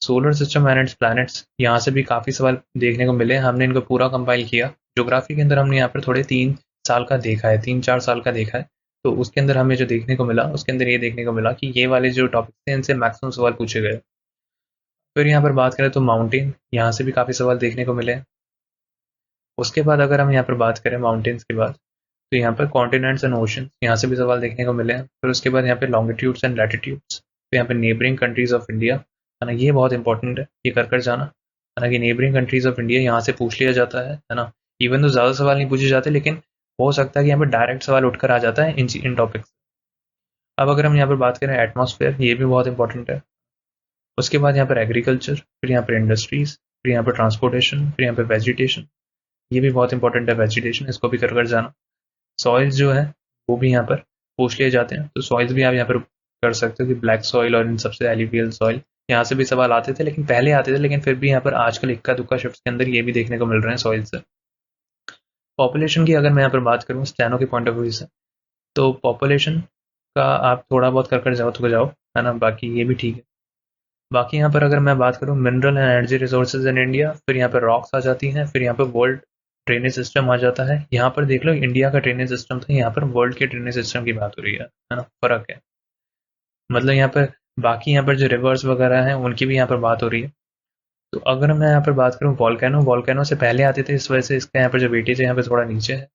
Solar system and it's planets, यहाँ से भी काफ़ी सवाल देखने को मिले। हमने इनको पूरा कंपाइल किया। ज्योग्राफी के अंदर हमने यहाँ पर थोड़े 3 साल का देखा है, 3-4 साल का देखा है। तो उसके अंदर हमें जो देखने को मिला, उसके अंदर ये देखने को मिला कि ये वाले जो टॉपिक थे इनसे मैक्सिमम सवाल पूछे गए। फिर यहाँ पर बात करें तो माउंटेन, यहाँ से भी काफ़ी सवाल देखने को मिले। उसके बाद अगर हम यहाँ पर बात करें माउंटेन्स के बाद, तो यहाँ पर कॉन्टिनेंट्स एंड ओशन, यहाँ से भी सवाल देखने को मिले हैं। फिर उसके बाद यहाँ पे लॉन्गिट्यूड्स एंड लैटिट्यूड्स, तो यहाँ पे नेबरिंग कंट्रीज ऑफ इंडिया, है ना। ये बहुत इंपॉर्टेंट है, ये कर जाना, है ना, कि नेबरिंग कंट्रीज ऑफ इंडिया यहाँ से पूछ लिया जाता है ना। इवन तो ज़्यादा सवाल नहीं पूछे जाते, लेकिन हो सकता है कि यहाँ पर डायरेक्ट सवाल उठकर आ जाता है इन टॉपिक्स। अब अगर हम यहाँ पर बात करें एटमॉस्फेयर, ये भी बहुत इंपॉर्टेंट है। उसके बाद यहाँ पर एग्रीकल्चर, फिर यहाँ पर इंडस्ट्रीज, फिर यहाँ पर ट्रांसपोर्टेशन, फिर यहाँ पर वेजिटेशन, ये भी बहुत इंपॉर्टेंट है वेजिटेशन, इसको भी कर जाना। सॉइल्स जो है वो भी यहाँ पर पूछ लिए जाते हैं, तो सॉइल्स भी आप यहाँ पर कर सकते हो कि ब्लैक सॉइल और इन सबसे एल्यूवियल सॉइल, यहाँ से भी सवाल आते थे, लेकिन पहले आते थे, लेकिन फिर भी यहाँ पर आजकल इक्का दुक्का शिफ्ट के अंदर ये भी देखने को मिल रहे हैं सॉइल से। पॉपुलेशन की अगर मैं यहाँ पर बात करूँ स्टैनो के पॉइंट ऑफ व्यू से, तो पॉपुलेशन का आप थोड़ा बहुत कर जाओ तो जाओ, है ना, बाकी ये भी ठीक है। बाकी यहाँ पर अगर मैं बात करूँ mineral and energy resources in India, फिर यहाँ पर रॉक्स आ जाती हैं, फिर यहाँ पर वर्ल्ड ड्रेनेज सिस्टम आ जाता है। यहाँ पर देख लो इंडिया का ड्रेनेज सिस्टम था, यहाँ पर वर्ल्ड के ड्रेनेज सिस्टम की बात हो रही है ना, फर्क है। मतलब यहाँ पर बाकी यहाँ पर जो रिवर्स वगैरह हैं उनकी भी यहाँ पर बात हो रही है। तो अगर मैं यहाँ पर बात करूँ वॉल्केनो, वॉल्केनो से पहले आते थे, इस वजह से इसका यहाँ पर जो वेटेज है यहाँ पर थोड़ा नीचे है।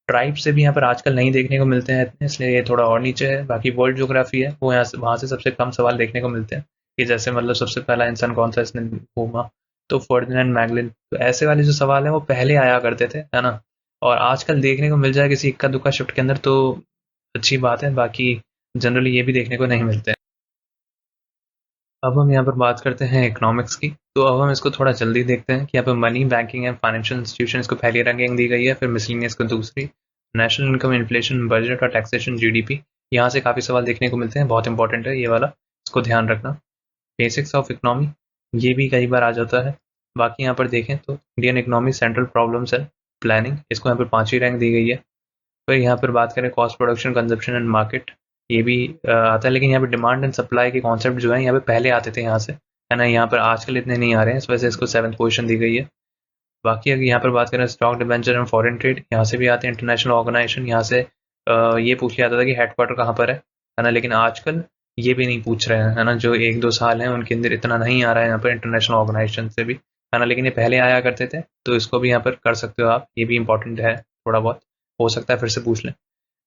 ट्राइब से भी यहाँ पर आजकल नहीं देखने को मिलते हैं इतने, इसलिए ये थोड़ा और नीचे है। बाकी वर्ल्ड ज्योग्राफी है वो यहाँ से, वहाँ से सबसे कम सवाल देखने को मिलते हैं कि जैसे मतलब सबसे पहला इंसान कौन सा इसने घूमा, तो फर्डिनेंड मैगलिन। तो ऐसे वाले जो सवाल है वो पहले आया करते थे, है ना। और आजकल देखने को मिल जाए किसी इक्का दुक्का शिफ्ट के अंदर तो अच्छी बात है, बाकी जनरली ये भी देखने को नहीं मिलते हैं। अब हम यहाँ पर बात करते हैं इकोनॉमिक्स की, तो अब हम इसको थोड़ा जल्दी देखते हैं कि यहाँ पर money, banking and financial institution को पहली रैंकिंग दी गई है, फिर मिसलिनियस को दूसरी, नेशनल इनकम, इन्फ्लेशन, बजट और टैक्सेशन, जीडीपी, यहाँ से काफ़ी सवाल देखने को मिलते हैं, बहुत इंपॉर्टेंट है ये वाला, इसको ध्यान रखना। बेसिक्स ऑफ इकोनॉमी, ये भी कई बार आ जाता है। बाकी यहाँ पर देखें तो Indian economy, central problems and planning, इसको यहाँ पर 5वीं रैंक दी गई है। फिर यहाँ पर बात करें cost, production, consumption and market, ये भी आता है, लेकिन यहाँ पे डिमांड एंड सप्लाई के कॉन्सेप्ट जो है यहाँ पे पहले आते थे यहाँ से, है ना। यहाँ पर आजकल इतने नहीं आ रहे हैं, इस वजह से इसको 7th पोजीशन दी गई है। बाकी अगर यहाँ पर बात करें stock, debenture and foreign trade, यहाँ से भी आते हैं। इंटरनेशनल ऑर्गेनाइजेशन, यहाँ से ये पूछ लिया जाता था कि हेडक्वार्टर कहाँ पर है ना, लेकिन आजकल ये भी नहीं पूछ रहे हैं, है ना। जो 1-2 साल हैं उनके अंदर इतना नहीं आ रहा है यहाँ पर इंटरनेशनल ऑर्गेनाइजेशन से भी, है ना। लेकिन ये पहले आया करते थे, तो इसको भी यहाँ पर कर सकते हो आप। ये भी इंपॉर्टेंट है, थोड़ा बहुत हो सकता है फिर से पूछ लें।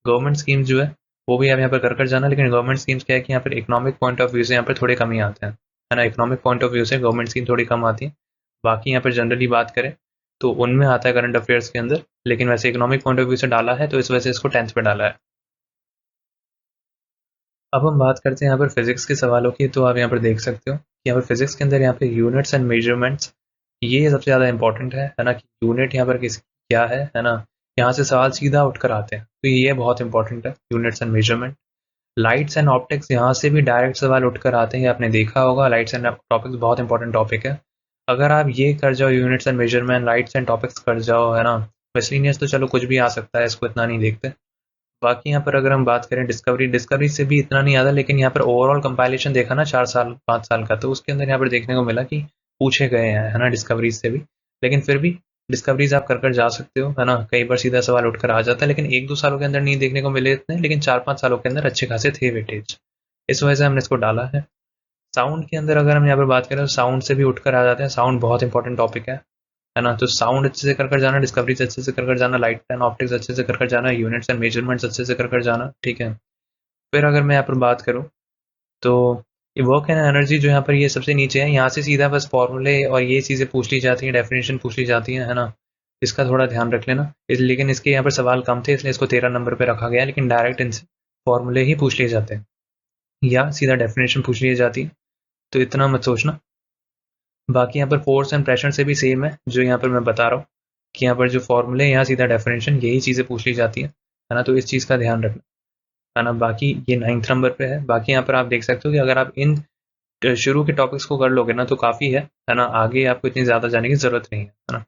गवर्नमेंट स्कीम्स जो है वो भी आप यहाँ पर कर जाना, लेकिन गवर्नमेंट स्कीम्स क्या है कि यहाँ पर इकोनॉमिक पॉइंट ऑफ व्यू से यहाँ पर थोड़े कम ही आते हैं, है ना। इकोनॉमिक पॉइंट ऑफ व्यू से गवर्नमेंट स्कीम थोड़ी कम आती है। बाकी यहाँ पर जनरली बात करें तो उनमें आता है करंट अफेयर्स के अंदर, लेकिन वैसे इकोनॉमिक पॉइंट ऑफ व्यू से डाला है तो इस वजह से इसको 10th पे डाला है। अब हम बात करते हैं यहाँ पर फिजिक्स के सवालों की। तो आप यहाँ पर देख सकते हो कि यहाँ पर फिजिक्स के अंदर यहाँ पे यूनिट्स एंड मेजरमेंट्स, ये सबसे ज़्यादा इंपॉर्टेंट है ना। कि यूनिट यहाँ पर किस क्या है ना। यहाँ से सवाल सीधा उठकर आते हैं, तो ये बहुत इंपॉर्टेंट है, units and measurement. Lights and optics, यहाँ से भी डायरेक्ट सवाल उठकर आते हैं, आपने देखा होगा। लाइट्स एंड टॉपिक्स बहुत इंपॉर्टेंट टॉपिक है। अगर आप ये कर जाओ, units and measurement, lights and topics कर जाओ, है ना। मिसलिनियस तो चलो कुछ भी आ सकता है, इसको इतना नहीं देखते। बाकी यहाँ पर अगर हम बात करें डिस्कवरी, डिस्कवरी से भी इतना नहीं आता, लेकिन यहाँ पर ओवरऑल कंपाइलेशन देखा ना 4 साल 5 साल का, तो उसके अंदर यहाँ पर देखने को मिला कि पूछे गए हैं, है ना, डिस्कवरीज से भी। लेकिन फिर भी डिस्कवरीज आप कर जा सकते हो, है ना। कई बार सीधा सवाल उठकर आ जाता है, लेकिन 1-2 सालों के अंदर नहीं देखने को मिले इतने, लेकिन 4-5 सालों के अंदर अच्छे खासे थे वेटेज। इस वजह से हमने इसको डाला है। साउंड के अंदर अगर हम यहाँ पर बात करें तो साउंड से भी उठकर आ जाते हैं। साउंड बहुत इंपॉर्टेंट टॉपिक है ना। तो साउंड अच्छे से कर जाना, डिस्कवरीज अच्छे से कर जाना, लाइट एंड ऑप्टिक्स अच्छे से कर जाना, यूनिट्स एंड मेजरमेंट्स अच्छे से कर जाना, ठीक है। फिर अगर मैं यहाँ पर बात करूँ तो ये वर्क एंड एनर्जी जो यहाँ पर ये सबसे नीचे है, यहाँ से सीधा बस फॉर्मूले और ये चीज़ें पूछ ली जाती हैं, डेफिनेशन पूछ ली जाती हैं, है ना। इसका थोड़ा ध्यान रख लेना। लेकिन इसके यहाँ पर सवाल कम थे, इसलिए इसको 13 नंबर पर रखा गया, लेकिन डायरेक्ट इनसे फॉर्मूले ही पूछ लिए जाते हैं या सीधा डेफिनेशन पूछ ली जाती है, तो इतना मत सोचना। बाकी यहाँ पर फोर्स एंड प्रेशर से भी सेम है, जो यहाँ पर मैं बता रहा हूँ कि यहाँ पर जो फॉर्मूले यहाँ सीधा डेफिनेशन यही चीज़ें पूछ ली जाती है ना। तो इस चीज़ का ध्यान रखना, है ना। बाकी ये 9th नंबर पे है। बाकी यहाँ पर आप देख सकते हो कि अगर आप इन शुरू के टॉपिक्स को कर लोगे ना तो काफ़ी है ना। आगे आपको इतनी ज़्यादा जाने की ज़रूरत नहीं है ना।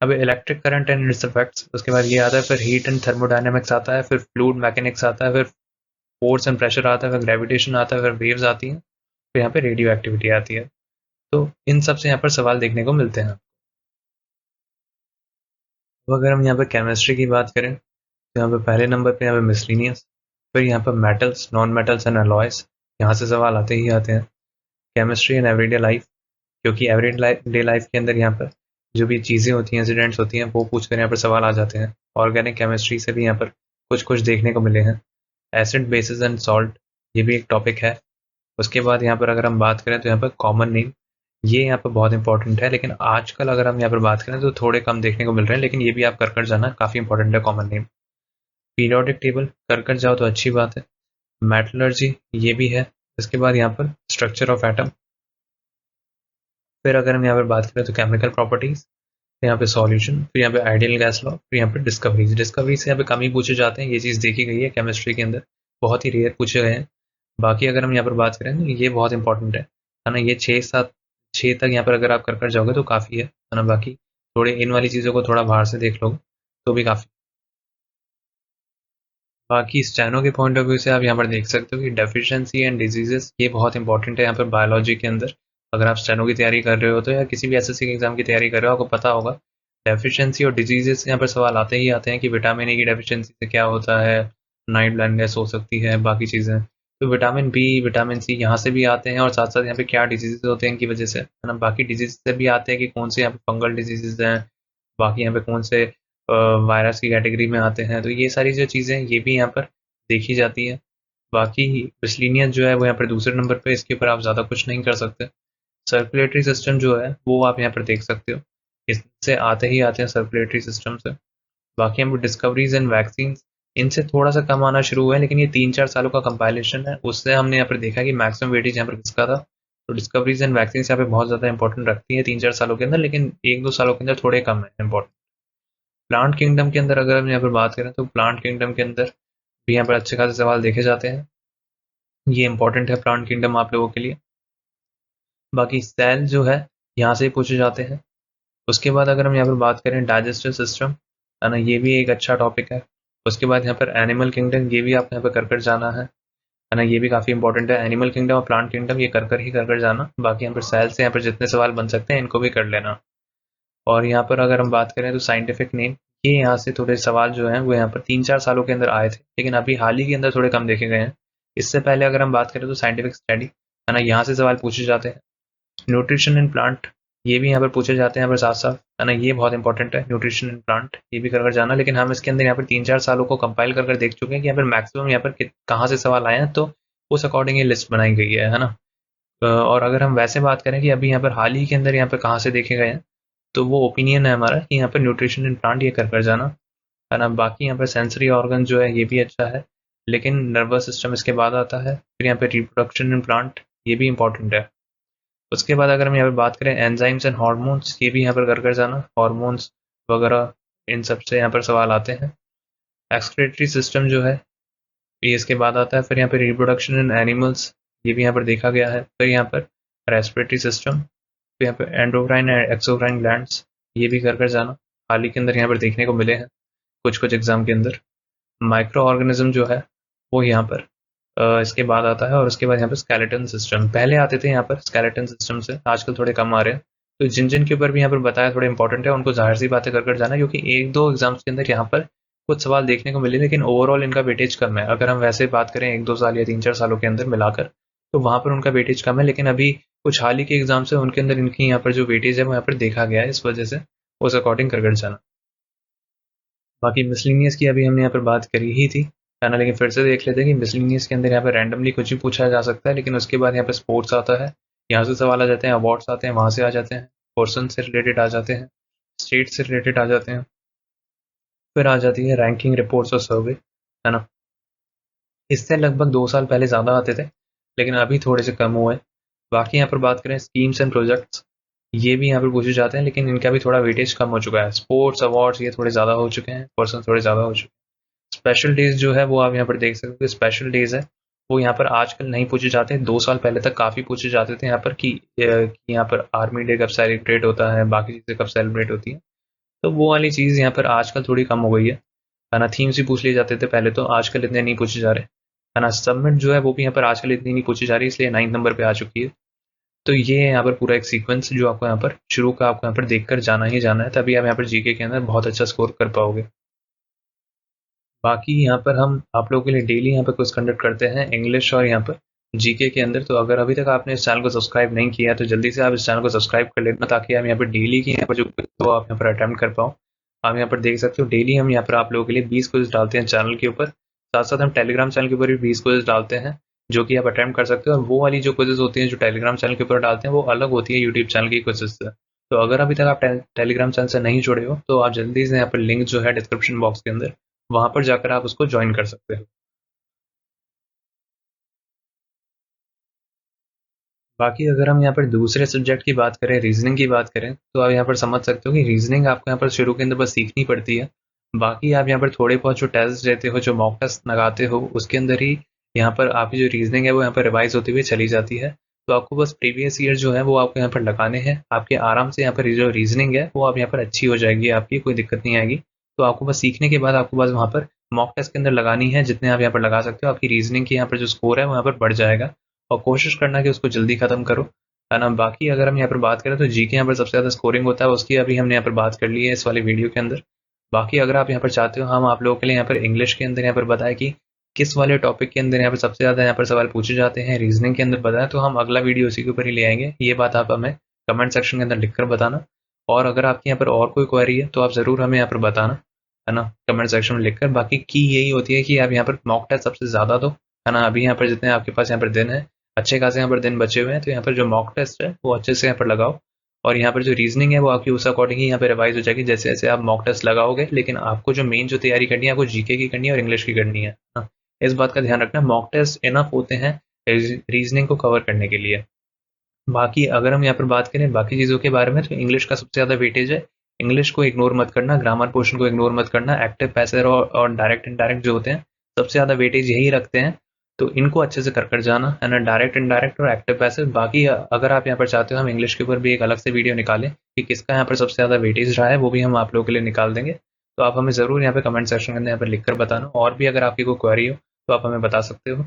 अब electric current and it's effects, उसके बाद ये आता है, फिर हीट एंड थर्मोडायनेमिक्स आता है, फिर फ्लूइड मैकेनिक्स आता है, फिर फोर्स एंड प्रेशर आता है, फिर ग्रेविटेशन आता है, फिर वेव्स आती हैं, फिर यहाँ पे रेडियो एक्टिविटी आती है। तो इन सब से यहाँ पर सवाल देखने को मिलते हैं। अब अगर हम यहाँ पर केमिस्ट्री की बात करें तो यहाँ पर पहले नंबर पे यहाँ पे मिसलिनियस, फिर यहाँ पर metals, non metals and alloys, यहाँ से सवाल आते ही आते हैं। केमिस्ट्री एंड एवरीडे लाइफ, क्योंकि एवरीडे लाइफ के अंदर यहाँ पर जो भी चीज़ें होती हैं, इंसिडेंट्स होती हैं, वो पूछ कर यहाँ पर सवाल आ जाते हैं। ऑर्गेनिक केमिस्ट्री से भी यहाँ पर कुछ कुछ देखने को मिले हैं। एसिड, बेसिस एंड सॉल्ट, ये भी एक टॉपिक है। उसके बाद यहाँ पर अगर हम बात करें तो यहाँ पर कॉमन नेम, ये यहाँ पर बहुत इंपॉर्टेंट है, लेकिन आजकल अगर हम यहाँ पर बात करें तो थोड़े कम देखने को मिल रहे हैं, लेकिन ये भी आप कर जाना, काफ़ी इंपॉर्टेंट है कॉमन नेम। पीरियोडिक टेबल कर जाओ तो अच्छी बात है। मेटलर्जी, ये भी है। इसके बाद यहाँ पर स्ट्रक्चर ऑफ एटम। फिर अगर हम यहाँ पर बात करें तो केमिकल प्रॉपर्टीज, यहाँ पे सॉल्यूशन, फिर यहाँ पे आइडियल गैस लॉ, फिर यहाँ पे डिस्कवरीज। डिस्कवरीज से यहाँ पे कम ही पूछे जाते हैं, ये चीज़ देखी गई है केमिस्ट्री के अंदर, बहुत ही रेयर पूछे गए हैं। बाकी अगर हम यहाँ पर बात करें तो ये बहुत इंपॉर्टेंट है ना। ये 6 तक यहाँ पर अगर आप कर जाओगे तो काफ़ी है ना। बाकी थोड़े इन वाली चीज़ों को थोड़ा बाहर से देख लोगे तो भी काफ़ी। बाकी स्टेनो के पॉइंट ऑफ व्यू से आप यहाँ पर देख सकते हो कि डेफिशिएंसी एंड डिजीजेस, ये बहुत इंपॉर्टेंट है यहाँ पर बायोलॉजी के अंदर। अगर आप स्टेनो की तैयारी कर रहे हो तो या किसी भी एसएससी के एग्जाम की तैयारी कर रहे हो, आपको पता होगा डेफिशिएंसी और डिजीजेस यहाँ पर सवाल आते ही आते हैं कि विटामिन ए की डेफिशिएंसी से क्या होता है, नाइट ब्लाइंडनेस हो सकती है, बाकी चीज़ें। तो विटामिन बी, विटामिन सी यहाँ से भी आते हैं, और साथ साथ यहाँ पे क्या डिजीजेस होते हैं इनकी वजह से, है ना। बाकी डिजीज से भी आते हैं कि कौन से यहाँ पे फंगल डिजीजेज हैं, बाकी यहाँ पे कौन से वायरस की कैटेगरी में आते हैं। तो ये सारी जो चीज़ें ये भी यहाँ पर देखी जाती है। बाकी मिसलिनियस जो है वो यहाँ पर दूसरे नंबर पे, इसके ऊपर आप ज़्यादा कुछ नहीं कर सकते। सर्कुलेटरी सिस्टम जो है वो आप यहाँ पर देख सकते हो, इससे आते ही आते हैं सर्कुलेटरी सिस्टम से। बाकी हम डिस्कवरीज एंड वैक्सीन, इनसे थोड़ा सा कम आना शुरू हुआ है, लेकिन ये 3-4 सालों का कंपाइलेशन है, उससे हमने यहाँ पर देखा कि मैक्सिमम वेटेज यहाँ पर किसका था। तो डिस्कवरीज एंड वैक्सीन यहाँ पे बहुत ज़्यादा इंपॉर्टेंट रखती है 3-4 सालों के अंदर, लेकिन 1-2 सालों के अंदर थोड़े कम है इंपॉर्टेंट। प्लांट किंगडम के अंदर अगर हम यहाँ पर बात करें तो प्लांट किंगडम के अंदर भी यहाँ पर अच्छे खासे सवाल देखे जाते हैं। ये इंपॉर्टेंट है प्लांट किंगडम आप लोगों के लिए। बाकी सेल जो है यहाँ से ही पूछे जाते हैं। उसके बाद अगर हम यहाँ पर बात करें डाइजेस्टिव सिस्टम, है ना, ये भी एक अच्छा टॉपिक है। उसके बाद यहाँ पर एनिमल किंगडम, ये भी आप यहाँ पर कर जाना है ना। ये भी काफ़ी इंपॉर्टेंट है, एनिमल किंगडम और प्लांट किंगडम, ये कर जाना। बाकी यहाँ पर सेल से यहाँ पर जितने सवाल बन सकते हैं इनको भी कर लेना। और यहाँ पर अगर हम बात करें तो साइंटिफिक नेम, ये यहाँ से थोड़े सवाल जो हैं वो यहाँ पर 3-4 सालों के अंदर आए थे, लेकिन अभी हाल ही के अंदर थोड़े कम देखे गए हैं। इससे पहले अगर हम बात करें तो साइंटिफिक स्टडी है ना, यहाँ से सवाल पूछे जाते हैं। न्यूट्रिशन इन प्लांट, ये भी यहाँ पर पूछे जाते हैं यहाँ पर साथ साथ, है ना, ये बहुत इंपॉर्टेंट है न्यूट्रिशन इन प्लांट, ये भी कर जाना। लेकिन हम इसके अंदर यहाँ पर 3-4 सालों को कंपाइल कर देख चुके हैं कि यहाँ पर मैक्सिमम यहाँ पर कहाँ से सवाल आए हैं, तो उस अकॉर्डिंग ये लिस्ट बनाई गई है ना। और अगर हम वैसे बात करें कि अभी यहाँ पर हाल ही के अंदर यहाँ पर कहाँ से देखे गए हैं, तो वो ओपिनियन है हमारा कि यहाँ पर न्यूट्रिशन इन प्लांट ये कर जाना, है ना। बाकी यहाँ पर सेंसरी ऑर्गन जो है ये भी अच्छा है, लेकिन नर्वस सिस्टम इसके बाद आता है। फिर यहाँ पे रिप्रोडक्शन इन प्लांट, ये भी इंपॉर्टेंट है। उसके बाद अगर हम यहाँ पर बात करें एंजाइम्स एंड हार्मोन्स, ये भी यहाँ पर कर जाना, हार्मोन्स वगैरह इन सब से यहाँ पर सवाल आते हैं। एक्सक्रीटरी सिस्टम जो है ये इसके बाद आता है। फिर यहाँ पे रिप्रोडक्शन इन एनिमल्स, ये भी यहाँ पर देखा गया है। फिर यहाँ पर रेस्पिरेटरी सिस्टम, फिर यहाँ पे एंडोक्राइन एंड एक्सोक्राइन ग्लैंड्स, ये भी कर जाना, हाल ही के अंदर यहाँ पर देखने को मिले हैं कुछ कुछ एग्जाम के अंदर। माइक्रो ऑर्गेनिज्म जो है वो यहाँ पर इसके बाद आता है। और उसके बाद यहाँ पर स्केलेटन सिस्टम, पहले आते थे यहाँ पर स्केलेटन सिस्टम से, आजकल थोड़े कम आ रहे हैं। तो जिन जिन के ऊपर भी यहाँ पर बताया थोड़े इंपॉर्टेंट है, उनको जाहिर सी बातें कर जाना, क्योंकि 1-2 एग्जाम्स के अंदर यहाँ पर कुछ सवाल देखने को मिले, लेकिन ओवरऑल इनका वेटेज कम है। अगर हम वैसे बात करें 1-2 साल या 3-4 सालों के अंदर मिलाकर, तो वहाँ पर उनका वेटेज कम है। लेकिन अभी कुछ हाल ही के एग्जाम्स है उनके अंदर इनकी यहाँ पर जो वेटेज है वो यहाँ पर देखा गया है, इस वजह से उस अकॉर्डिंग कर जाना। बाकी मिसलिनियस की अभी हमने यहाँ पर बात करी ही थी, है ना, लेकिन फिर से देख लेते हैं कि मिसलिनियस के अंदर यहाँ पर रैंडमली कुछ भी पूछा जा सकता है। लेकिन उसके बाद यहाँ पर स्पोर्ट्स आता है, यहाँ से सवाल आ जाते हैं, अवार्ड्स आते हैं, वहाँ से आ जाते हैं, पर्सन से रिलेटेड आ जाते हैं, स्टेट से रिलेटेड आ जाते हैं। फिर आ जाती है रैंकिंग रिपोर्ट्स और सर्वे, है ना। इससे लगभग 2 साल पहले ज़्यादा आते थे, लेकिन अभी थोड़े से कम हुए। बाकी यहाँ पर बात करें स्कीम्स एंड प्रोजेक्ट्स, ये भी यहाँ पर पूछे जाते हैं, लेकिन इनका भी थोड़ा वेटेज कम हो चुका है। स्पोर्ट्स अवार्ड्स ये थोड़े ज़्यादा हो चुके हैं, पर्सन थोड़े ज़्यादा हो चुके हैं। स्पेशल डेज जो है वो आप यहाँ पर देख सकते हो, स्पेशल डेज है वो यहाँ पर आजकल नहीं पूछे जाते, 2 साल पहले तक काफ़ी पूछे जाते थे यहाँ पर कि यहाँ पर आर्मी डे कब सेलिब्रेट होता है, बाकी चीज़ें कब सेलिब्रेट होती हैं। तो वो वाली चीज़ यहाँ पर आजकल थोड़ी कम हो गई है ना। थीम्स ही पूछ लिए जाते थे पहले, तो आजकल इतने नहीं पूछे जा रहे, है ना। सबमिट जो है वो भी यहाँ पर आजकल इतनी नहीं पूछी जा रही, इसलिए 9th नंबर पे आ चुकी है। तो ये है यहाँ पर पूरा एक सीक्वेंस जो आपको यहाँ पर शुरू का आपको यहाँ पर देखकर जाना ही जाना है, तभी आप यहाँ पर जीके के अंदर बहुत अच्छा स्कोर कर पाओगे। बाकी यहाँ पर हम आप लोगों के लिए डेली यहाँ पर क्विज कंडक्ट करते हैं इंग्लिश और यहाँ पर जीके के अंदर। तो अगर अभी तक आपने इस चैनल को सब्सक्राइब नहीं किया तो जल्दी से आप इस चैनल को सब्सक्राइब कर लेना, ताकि हम यहाँ पर डेली की यहाँ पर जो quiz हो आप यहाँ पर अटेम्प्ट कर पाओ। आप यहाँ पर देख सकते हो डेली हम यहाँ पर आप लोगों के लिए 20 क्विज डालते हैं चैनल के ऊपर, साथ साथ हम टेलीग्राम चैनल के ऊपर भी 20 क्विज डालते हैं, जो कि आप अटेम्प्ट कर सकते हो। और वो वाली जो क्विजेज होती हैं जो टेलीग्राम चैनल के ऊपर डालते हैं वो अलग होती है यूट्यूब चैनल की क्विजेज से। तो अगर अभी तक आप टेलीग्राम चैनल से नहीं जुड़े हो तो आप जल्दी से यहाँ पर लिंक जो है डिस्क्रिप्शन बॉक्स के अंदर, वहां पर जाकर आप उसको ज्वाइन कर सकते हो। बाकी अगर हम यहाँ पर दूसरे सब्जेक्ट की बात करें, रीजनिंग की बात करें, तो आप यहाँ पर समझ सकते हो कि रीजनिंग आपको यहाँ पर शुरू के अंदर बस सीखनी पड़ती है। बाकी आप यहाँ पर थोड़े बहुत जो टेस्ट देते हो, जो मॉक टेस्ट लगाते हो, उसके अंदर ही यहाँ पर आपकी जो रीजनिंग है वो यहाँ पर रिवाइज होती हुई चली जाती है। तो आपको बस प्रीवियस ईयर जो है वो आपको यहाँ पर लगाने हैं, आपके आराम से यहाँ पर जो रीजनिंग है वो आप यहाँ पर अच्छी हो जाएगी, आपकी कोई दिक्कत नहीं आएगी। तो आपको बस सीखने के बाद आपको बस वहाँ पर मॉक टेस्ट के अंदर लगानी है, जितने आप यहाँ पर लगा सकते हो, आपकी रीजनिंग की यहाँ पर जो स्कोर है वो यहाँ पर बढ़ जाएगा। और कोशिश करना कि उसको जल्दी खत्म करो, है ना। बाकी अगर हम यहाँ पर बात करें तो जीके यहाँ पर सबसे ज़्यादा स्कोरिंग होता है, उसकी अभी हमने यहाँ पर बात कर ली है इस वाले वीडियो के अंदर। बाकी अगर आप यहाँ पर चाहते हो हम आप लोगों के लिए यहाँ पर इंग्लिश के अंदर यहाँ पर बताएं कि किस वाले टॉपिक के अंदर यहाँ पर सबसे ज़्यादा यहाँ पर सवाल पूछे जाते हैं, रीजनिंग के अंदर बताएं, तो हम अगला वीडियो उसी के ऊपर ही ले आएंगे। ये बात आप हमें कमेंट सेक्शन के अंदर लिखकर बताना। और अगर आपके यहाँ पर और कोई क्वेरी है तो आप ज़रूर हमें यहाँ पर बताना, है ना, कमेंट सेक्शन में लिखकर। बाकी की यही होती है कि आप यहाँ पर मॉक टेस्ट सबसे ज़्यादा दो, है ना। अभी यहाँ पर जितने आपके पास यहाँ पर दिन है, अच्छे खासे यहाँ पर दिन बचे हुए हैं, तो यहाँ पर जो मॉक टेस्ट है वो अच्छे से यहाँ पर लगाओ। और यहाँ पर जो रीजनिंग है वो आपकी उस अकॉर्डिंग ही यहाँ पे रिवाइज हो जाएगी जैसे जैसे आप मॉक टेस्ट लगाओगे। लेकिन आपको जो मेन जो तैयारी करनी है आपको जीके की करनी है और इंग्लिश की करनी है, हाँ। इस बात का ध्यान रखना, मॉक टेस्ट इनफ होते हैं रीजनिंग को कवर करने के लिए। बाकी अगर हम यहाँ पर बात करें बाकी चीज़ों के बारे में, तो इंग्लिश का सबसे ज़्यादा वेटेज है। इंग्लिश को इग्नोर मत करना, ग्रामर पोर्शन को इग्नोर मत करना। एक्टिव पैसिव और डायरेक्ट इनडायरेक्ट जो होते हैं सबसे ज़्यादा वेटेज यही रखते हैं, तो इनको अच्छे से कर जाना, है ना। डायरेक्ट इनडायरेक्ट और एक्टिव पैसिव। बाकी अगर आप यहाँ पर चाहते हो हम इंग्लिश के ऊपर भी एक अलग से वीडियो निकालें कि किसका यहाँ पर सबसे ज़्यादा वेटेज रहा है, वो भी हम आप लोगों के लिए निकाल देंगे। तो आप हमें ज़रूर यहाँ पे कमेंट सेक्शन के अंदर यहाँ पर लिख कर बताना। और भी अगर आपकी कोई क्वेरी हो तो आप हमें बता सकते हो।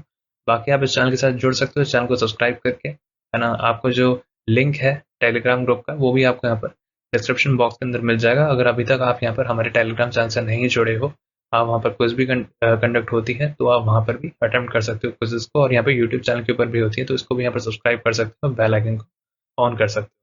बाकी आप इस चैनल के साथ जुड़ सकते हो, इस चैनल को सब्सक्राइब करके, है ना। आपको जो लिंक है टेलीग्राम ग्रुप का वो भी आपको यहाँ पर डिस्क्रिप्शन बॉक्स के अंदर मिल जाएगा, अगर अभी तक आप यहाँ पर हमारे टेलीग्राम चैनल से नहीं जुड़े हो, आप वहाँ पर क्विज भी कंडक्ट होती है, तो आप वहाँ पर भी अटेम्प्ट कर सकते हो क्विज़ेस को, और यहाँ पे यूट्यूब चैनल के ऊपर भी होती है, तो इसको भी यहाँ पर सब्सक्राइब कर सकते हो, बेल आइकन को ऑन कर सकते हो।